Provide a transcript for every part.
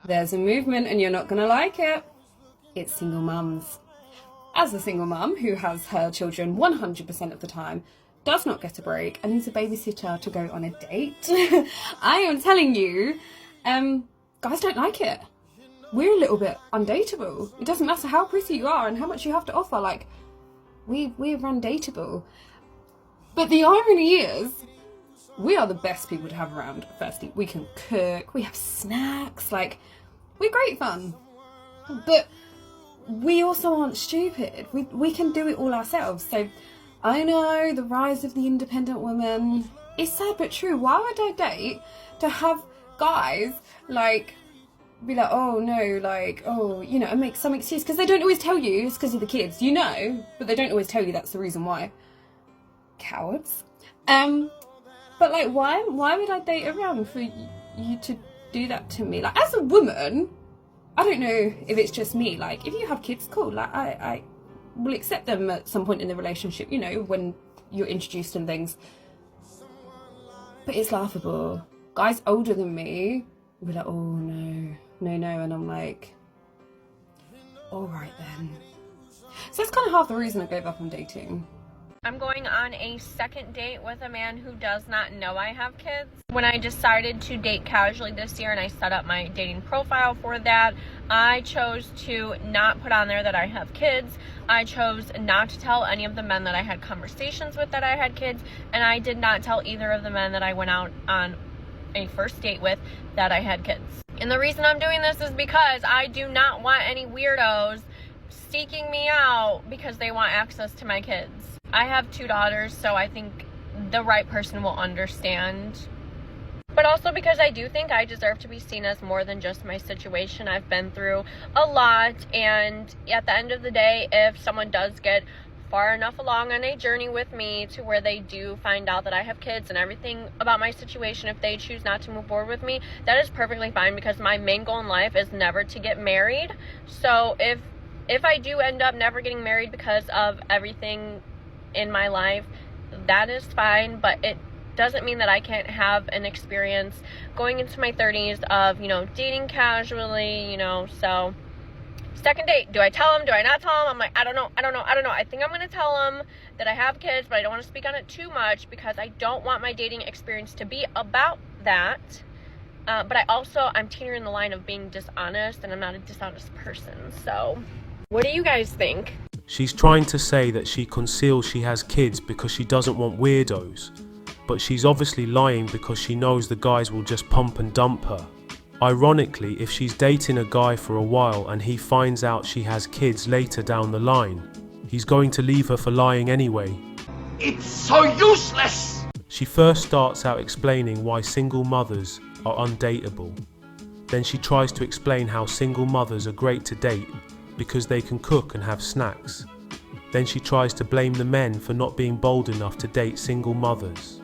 There's a movement and you're not gonna like it. It's single mums. As a single mum who has her children 100% of the time, does not get a break, and needs a babysitter to go on a date, I am telling you, guys don't like it. We're a little bit undateable. It doesn't matter how pretty you are and how much you have to offer, like, we're undateable. But the irony is, we are the best people to have around. Firstly, we can cook, we have snacks, like, we're great fun. But we also aren't stupid. We can do it all ourselves. So I know the rise of the independent woman is sad but true. Why would I date to have guys like be like, oh no, like, oh, you know, and make some excuse, because they don't always tell you it's because of the kids, you know, but they don't always tell you that's the reason why. Cowards. But like, why would I date around for you to do that to me? Like, as a woman, I don't know if it's just me, like, if you have kids, cool, like, I will accept them at some point in the relationship, you know, when you're introduced and things. But it's laughable. Guys older than me will be like, oh no, and I'm like, alright then. So that's kind of half the reason I gave up on dating. I'm going on a second date with a man who does not know I have kids. When I decided to date casually this year and I set up my dating profile for that, I chose to not put on there that I have kids. I chose not to tell any of the men that I had conversations with that I had kids, and I did not tell either of the men that I went out on a first date with that I had kids. And the reason I'm doing this is because I do not want any weirdos seeking me out because they want access to my kids. I have 2 daughters, so I think the right person will understand. But also because I do think I deserve to be seen as more than just my situation. I've been through a lot, and at the end of the day, if someone does get far enough along on a journey with me to where they do find out that I have kids and everything about my situation, if they choose not to move forward with me, that is perfectly fine, because my main goal in life is never to get married. So if I do end up never getting married because of everything in my life, that is fine, but it doesn't mean that I can't have an experience going into my 30s of, you know, dating casually, you know. So second date, do I tell him, do I not tell him? I'm like, I don't know. I think I'm going to tell him that I have kids, but I don't want to speak on it too much because I don't want my dating experience to be about that. But I'm teetering the line of being dishonest, and I'm not a dishonest person. So what do you guys think? She's trying to say that she conceals she has kids because she doesn't want weirdos, but she's obviously lying because she knows the guys will just pump and dump her. Ironically, if she's dating a guy for a while and he finds out she has kids later down the line, he's going to leave her for lying anyway. It's so useless! She first starts out explaining why single mothers are undateable. Then she tries to explain how single mothers are great to date because they can cook and have snacks. Then she tries to blame the men for not being bold enough to date single mothers.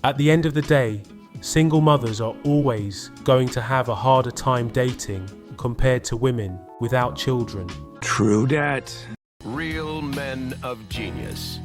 At the end of the day, single mothers are always going to have a harder time dating compared to women without children. True dat. Real men of genius.